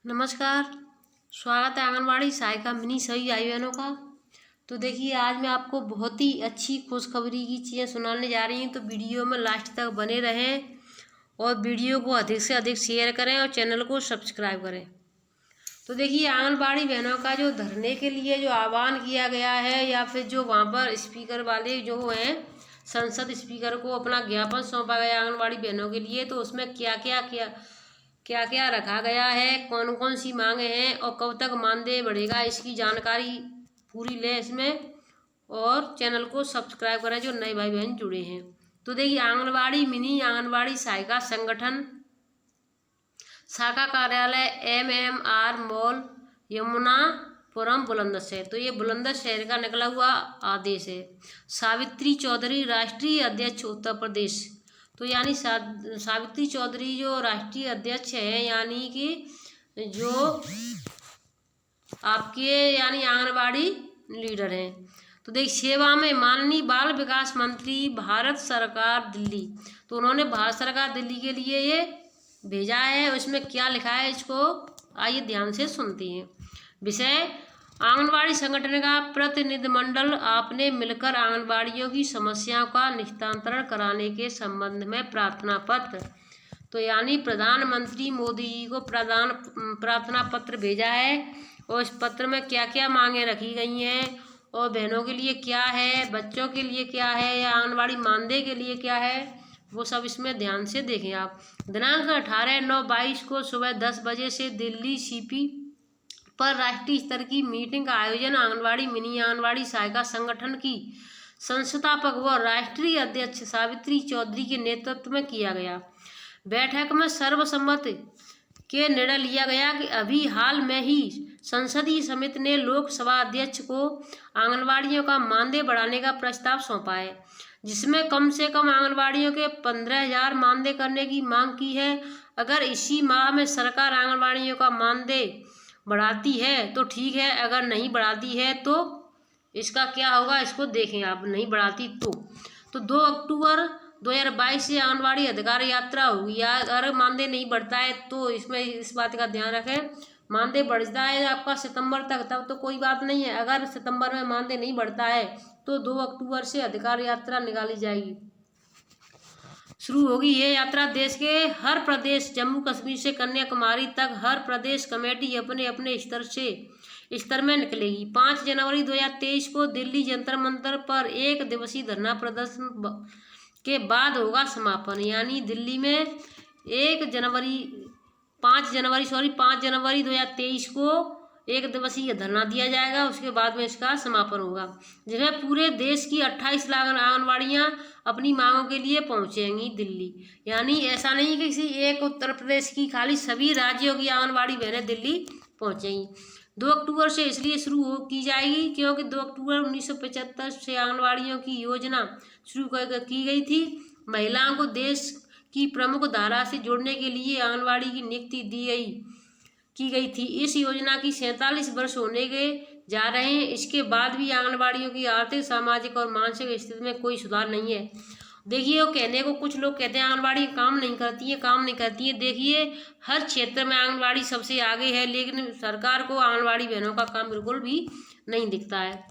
नमस्कार। स्वागत है आंगनबाड़ी सहायिका मिनी सभी भाई बहनों का। तो देखिए, आज मैं आपको बहुत ही अच्छी खुशखबरी की चीज़ें सुनाने जा रही हूँ, तो वीडियो में लास्ट तक बने रहें और वीडियो को अधिक से अधिक शेयर करें और चैनल को सब्सक्राइब करें। तो देखिए, आंगनबाड़ी बहनों का जो धरने के लिए जो आह्वान किया गया है, या फिर जो वहाँ पर स्पीकर वाले जो हैं, संसद स्पीकर को अपना ज्ञापन सौंपा गया आंगनबाड़ी बहनों के लिए, तो उसमें क्या क्या रखा गया है, कौन कौन सी मांगे हैं और कब तक मानदेय बढ़ेगा, इसकी जानकारी पूरी लें इसमें। और चैनल को सब्सक्राइब करें जो नए भाई बहन जुड़े हैं। तो देखिए, आंगनबाड़ी मिनी आंगनबाड़ी सहायिका संगठन शाखा कार्यालय MMR मॉल यमुनापुरम बुलंदशहर। तो ये बुलंदशहर का निकला हुआ आदेश है। सावित्री चौधरी राष्ट्रीय अध्यक्ष उत्तर प्रदेश। तो यानी सावित्री चौधरी जो राष्ट्रीय अध्यक्ष है, यानी कि जो आपके यानी आंगनबाड़ी लीडर हैं। तो देखिए, सेवा में माननीय बाल विकास मंत्री भारत सरकार दिल्ली। तो उन्होंने भारत सरकार दिल्ली के लिए ये भेजा है। उसमें क्या लिखा है, इसको आइए ध्यान से सुनते हैं। विषय: आंगनबाड़ी संगठन का प्रतिनिधिमंडल आपने मिलकर आंगनबाड़ियों की समस्याओं का निस्तारण कराने के संबंध में प्रार्थना पत्र। तो यानी प्रधानमंत्री मोदी जी को प्रार्थना पत्र भेजा है, और इस पत्र में क्या क्या मांगे रखी गई हैं और बहनों के लिए क्या है, बच्चों के लिए क्या है, या आंगनबाड़ी मानदेय के लिए क्या है, वो सब इसमें ध्यान से देखें आप। दिनांक 18/9/22 को सुबह 10 बजे से दिल्ली CP पर राष्ट्रीय स्तर की मीटिंग का आयोजन आंगनबाड़ी मिनी आंगनबाड़ी सहायिका संगठन की संस्थापक व राष्ट्रीय अध्यक्ष सावित्री चौधरी के नेतृत्व में किया गया। बैठक में सर्वसम्मति के निर्णय लिया गया कि अभी हाल में ही संसदीय समिति ने लोकसभा अध्यक्ष को आंगनबाड़ियों का मानदेय बढ़ाने का प्रस्ताव सौंपा है, जिसमें कम से कम आंगनबाड़ियों के 15,000 मानदेय करने की मांग की है। अगर इसी माह में सरकार आंगनबाड़ियों का मानदेय बढ़ाती है तो ठीक है, अगर नहीं बढ़ाती है तो इसका क्या होगा, इसको देखें आप। नहीं बढ़ाती तो 2 अक्टूबर 2022 से आंगनबाड़ी अधिकार यात्रा होगी। या अगर मानदेय नहीं बढ़ता है तो इसमें इस बात का ध्यान रखें, मानदेय बढ़ता है आपका सितंबर तक, तब तो कोई बात नहीं है। अगर सितंबर में मानदेय नहीं बढ़ता है तो 2 अक्टूबर से अधिकार यात्रा निकाली जाएगी, शुरू होगी। ये यात्रा देश के हर प्रदेश, जम्मू कश्मीर से कन्याकुमारी तक हर प्रदेश कमेटी अपने अपने स्तर में निकलेगी। 5 जनवरी 2023 को दिल्ली जंतर मंतर पर 1 दिवसीय धरना प्रदर्शन के बाद होगा समापन। यानी दिल्ली में 5 जनवरी 2023 को 1 दिवसीय धरना दिया जाएगा। उसके बाद में इसका समापन होगा, जिसमें पूरे देश की 28 लाख आंगनबाड़ियाँ अपनी मांगों के लिए पहुंचेंगी दिल्ली। यानी ऐसा नहीं कि किसी एक उत्तर प्रदेश की, खाली सभी राज्यों की आंगनबाड़ी बहनें दिल्ली पहुंचेंगी। 2 अक्टूबर से इसलिए शुरू की जाएगी क्योंकि 2 अक्टूबर 1975 से आंगनबाड़ियों की योजना शुरू की गई थी। महिलाओं को देश की प्रमुख धारा से जोड़ने के लिए आंगनबाड़ी की नियुक्ति की गई थी। इस योजना की 47 वर्ष होने के जा रहे हैं। इसके बाद भी आंगनबाड़ियों की आर्थिक, सामाजिक और मानसिक स्थिति में कोई सुधार नहीं है। देखिए, वो कहने को कुछ लोग कहते हैं आंगनबाड़ी काम नहीं करती है। देखिए, हर क्षेत्र में आंगनबाड़ी सबसे आगे है, लेकिन सरकार को आंगनबाड़ी बहनों का काम बिल्कुल भी नहीं दिखता है।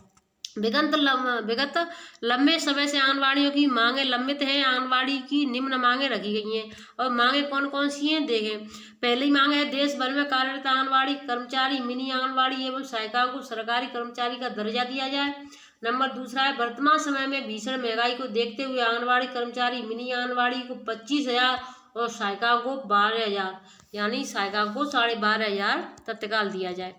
विगत लंबे समय से आंगनबाड़ियों की मांगे लंबित हैं। आंगनबाड़ी की निम्न मांगे रखी गई हैं, और मांगे कौन कौन सी हैं देखें। पहली मांग है, देश भर में कार्यरत आंगनबाड़ी कर्मचारी, मिनी आंगनबाड़ी एवं सहायिकाओं को सरकारी कर्मचारी का दर्जा दिया जाए। नंबर दूसरा है, वर्तमान समय में भीषण महंगाई को देखते हुए आंगनबाड़ी कर्मचारी, मिनी आंगनबाड़ी को 25,000 और सहायिकाओं को 12,000, यानी सहायिकाओं को 12,500 तत्काल दिया जाए।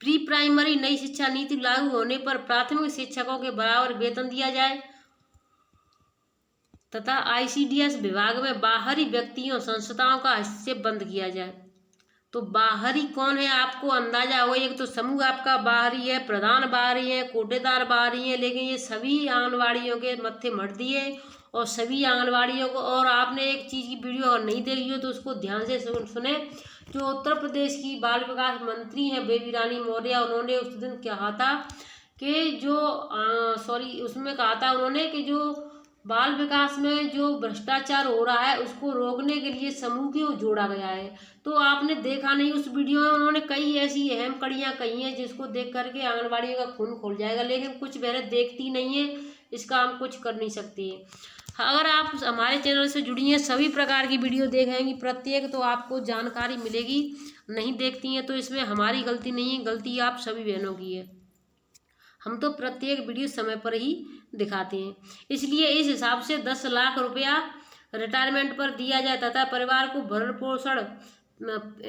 प्री प्राइमरी नई शिक्षा नीति लागू होने पर प्राथमिक शिक्षकों के बराबर वेतन दिया जाए, तथा ICDS विभाग में बाहरी व्यक्तियों, संस्थाओं का हस्तक्षेप बंद किया जाए। तो बाहरी कौन है, आपको अंदाजा हो। एक तो समूह आपका बाहरी है, प्रधान बाहरी है, कोटेदार बाहरी है, लेकिन ये सभी आंगनबाड़ियों के मत्थे मर दिए और सभी आंगनबाड़ियों को। और आपने एक चीज़ की वीडियो अगर नहीं देखी हो तो उसको ध्यान से सुने। जो उत्तर प्रदेश की बाल विकास मंत्री हैं बेबी रानी मौर्य, उन्होंने उस दिन कहा था कि उसमें कहा था उन्होंने कि जो बाल विकास में जो भ्रष्टाचार हो रहा है उसको रोकने के लिए समूह को जोड़ा गया है। तो आपने देखा नहीं उस वीडियो में, उन्होंने कई ऐसी अहम कड़ियाँ कही हैं जिसको देख करके आंगनबाड़ियों का खून खोल जाएगा, लेकिन कुछ बहनें देखती नहीं है, इसका हम कुछ कर नहीं सकते। अगर आप हमारे चैनल से जुड़ी हैं, सभी प्रकार की वीडियो देखेंगी प्रत्येक, तो आपको जानकारी मिलेगी। नहीं देखती हैं तो इसमें हमारी गलती नहीं है, गलती आप सभी बहनों की है। हम तो प्रत्येक वीडियो समय पर ही दिखाते हैं। इसलिए इस हिसाब से 10 लाख रुपया रिटायरमेंट पर दिया जाए तथा परिवार को भरण पोषण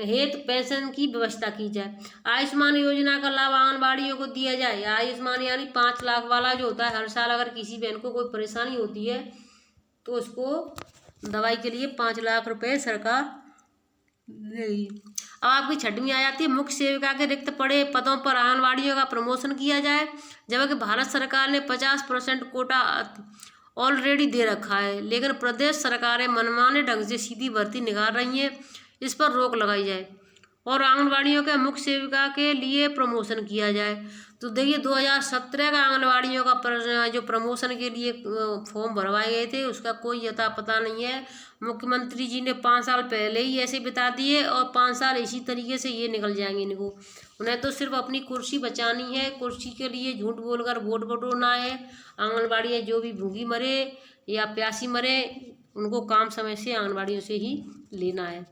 हेतु पेंशन की व्यवस्था की जाए। आयुष्मान योजना का लाभ आंगनबाड़ियों को दिया जाए। आयुष्मान यानी 5 लाख वाला जो होता है, हर साल अगर किसी बहन को कोई परेशानी होती है तो उसको दवाई के लिए 5 लाख रुपए सरकार देगी। अब आपकी छठवीं आ जाती है, मुख्य सेविका के रिक्त पड़े पदों पर आंगनबाड़ियों का प्रमोशन किया जाए। जबकि भारत सरकार ने 50% कोटा ऑलरेडी दे रखा है, लेकिन प्रदेश सरकारें मनमाने ढंग से सीधी भर्ती निकाल रही हैं। इस पर रोक लगाई जाए और आंगनबाड़ियों के मुख्य सेविका के लिए प्रमोशन किया जाए। तो देखिए 2017 का आंगनबाड़ियों का जो प्रमोशन के लिए फॉर्म भरवाए गए थे उसका कोई अता पता नहीं है। मुख्यमंत्री जी ने 5 साल पहले ही ऐसे बिता दिए और 5 साल इसी तरीके से ये निकल जाएंगे। इनको उन्हें तो सिर्फ अपनी कुर्सी बचानी है, कुर्सी के लिए झूठ बोलकर वोट बटोरना है। आंगनबाड़ियाँ जो भी भूखी मरे या प्यासी मरे, उनको काम समय से आंगनबाड़ियों से ही लेना है।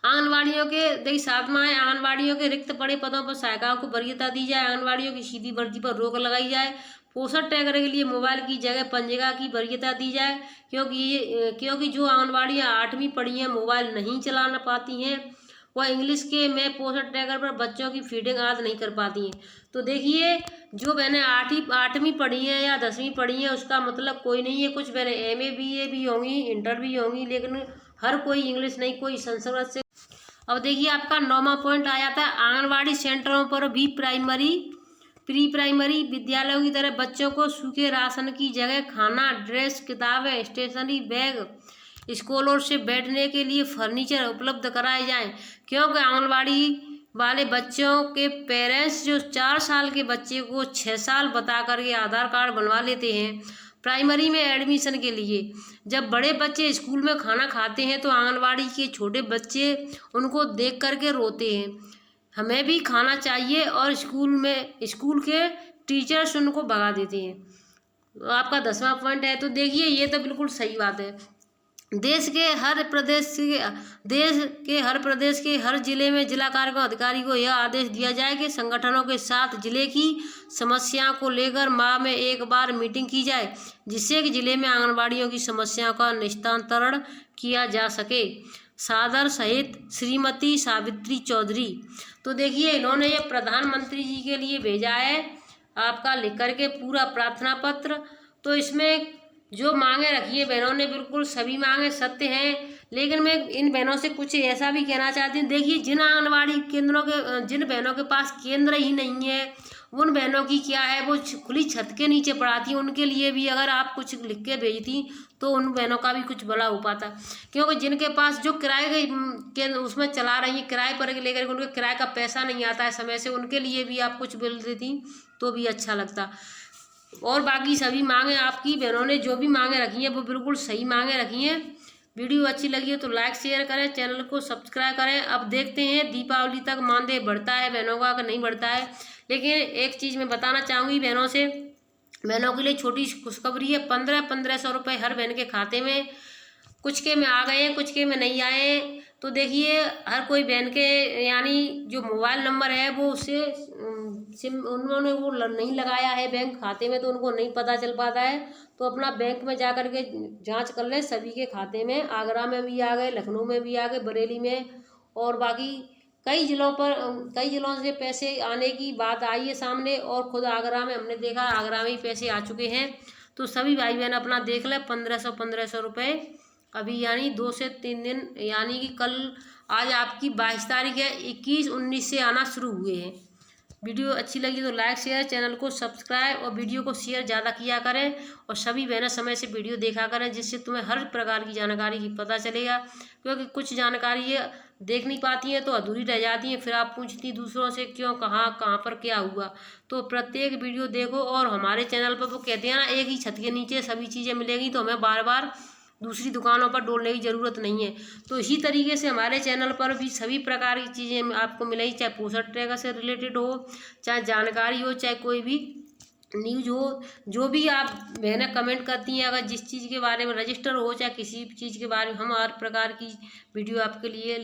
आंगनबाड़ियों के देखिए 7वां है, आंगनबाड़ियों के रिक्त पड़े पदों पर सहायिकाओं को वरीयता दी जाए। आंगनबाड़ियों की सीधी भर्ती पर रोक लगाई जाए। पोषण ट्रैकर के लिए मोबाइल की जगह पंजिका की वरीयता दी जाए, क्योंकि जो आंगनबाड़ियाँ 8वीं पढ़ी हैं मोबाइल नहीं चलाना पाती हैं, वह इंग्लिश के में पोषण ट्रैकर पर बच्चों की फीडिंग आदि नहीं कर पाती हैं। तो देखिए जो बहनें 8वीं पढ़ी हैं या 10वीं पढ़ी हैं उसका मतलब कोई नहीं है। कुछ बहनें MA BA भी होंगी, इंटर भी होंगी, लेकिन हर कोई इंग्लिश नहीं, कोई संस्कृत से। अब देखिए आपका 9वां पॉइंट आ जाता है, आंगनबाड़ी सेंटरों पर भी प्री प्राइमरी विद्यालयों की तरह बच्चों को सूखे राशन की जगह खाना, ड्रेस, किताबें, स्टेशनरी बैग, स्कूलों से बैठने के लिए फर्नीचर उपलब्ध कराए जाएं। क्योंकि आंगनबाड़ी वाले बच्चों के पेरेंट्स जो 4 साल के बच्चे को 6 साल बता करके आधार कार्ड बनवा लेते हैं प्राइमरी में एडमिशन के लिए। जब बड़े बच्चे स्कूल में खाना खाते हैं तो आंगनबाड़ी के छोटे बच्चे उनको देख करके रोते हैं। हमें भी खाना चाहिए और स्कूल के टीचर्स उनको भगा देते हैं। तो आपका 10वां पॉइंट है, तो देखिए ये तो बिल्कुल सही बात है। देश के हर प्रदेश के हर जिले में जिला कार्यक्रम अधिकारी को यह आदेश दिया जाए कि संगठनों के साथ जिले की समस्याओं को लेकर माह में एक बार मीटिंग की जाए, जिससे कि जिले में आंगनबाड़ियों की समस्याओं का निस्तारण किया जा सके। सादर सहित श्रीमती सावित्री चौधरी। तो देखिए इन्होंने ये प्रधानमंत्री जी के लिए भेजा है आपका लिख करके पूरा प्रार्थना पत्र। तो इसमें जो मांगे रखी है बहनों ने, बिल्कुल सभी मांगे सत्य हैं, लेकिन मैं इन बहनों से कुछ ऐसा भी कहना चाहती हूँ। देखिए जिन आंगनबाड़ी केंद्रों के जिन बहनों के पास केंद्र ही नहीं है, उन बहनों की क्या है, वो खुली छत के नीचे पढ़ाती हैं, उनके लिए भी अगर आप कुछ लिख के भेजती तो उन बहनों का भी कुछ भला हो पाता। क्योंकि जिनके पास जो किराए के उसमें चला रही हैं, किराए पर लेकर उनके किराए का पैसा नहीं आता है समय से, उनके लिए भी आप कुछ बिल देती तो भी अच्छा लगता। और बाकी सभी मांगे आपकी बहनों ने जो भी मांगे रखी हैं वो बिल्कुल सही मांगे रखी हैं। वीडियो अच्छी लगी है तो लाइक शेयर करें, चैनल को सब्सक्राइब करें। अब देखते हैं दीपावली तक मानदेय बढ़ता है बहनों का कि नहीं बढ़ता है। लेकिन एक चीज़ मैं बताना चाहूँगी बहनों से, बहनों के लिए छोटी खुशखबरी है। 1500 रुपये हर बहन के खाते में, कुछ के में आ गए हैं, कुछ के में नहीं आए हैं। तो देखिए हर कोई बहन के यानी जो मोबाइल नंबर है वो उससे उन्होंने वो नहीं लगाया है बैंक खाते में, तो उनको नहीं पता चल पाता है। तो अपना बैंक में जा कर के जाँच कर ले, सभी के खाते में आगरा में भी आ गए, लखनऊ में भी आ गए, बरेली में और बाकी कई जिलों से पैसे आने की बात आई है सामने। और खुद आगरा में हमने देखा, आगरा में ही पैसे आ चुके हैं। तो सभी भाई बहन अपना देख ले, 1500 रुपये अभी यानी 2 से 3 दिन, यानी कि कल आज आपकी 22 तारीख है, 21-19 से आना शुरू हुए हैं। वीडियो अच्छी लगी तो लाइक शेयर, चैनल को सब्सक्राइब और वीडियो को शेयर ज़्यादा किया करें। और सभी बहनें समय से वीडियो देखा करें, जिससे तुम्हें हर प्रकार की जानकारी की पता चलेगा। क्योंकि कुछ जानकारी देख नहीं पाती हैं तो अधूरी रह जाती हैं। फिर आप पूछती दूसरों से क्यों, कहाँ पर क्या हुआ। तो प्रत्येक वीडियो देखो, और हमारे चैनल पर वो कहते हैं ना, एक ही छत के नीचे सभी चीज़ें मिलेंगी, तो हमें बार बार दूसरी दुकानों पर डोलने की ज़रूरत नहीं है। तो इसी तरीके से हमारे चैनल पर भी सभी प्रकार की चीज़ें आपको मिलेंगी, चाहे पोषण ट्रैकर से रिलेटेड हो, चाहे जानकारी हो, चाहे कोई भी न्यूज हो। जो भी आप बहनें कमेंट करती हैं, अगर जिस चीज़ के बारे में रजिस्टर हो, चाहे किसी भी चीज़ के बारे में, हम हर प्रकार की वीडियो आपके लिए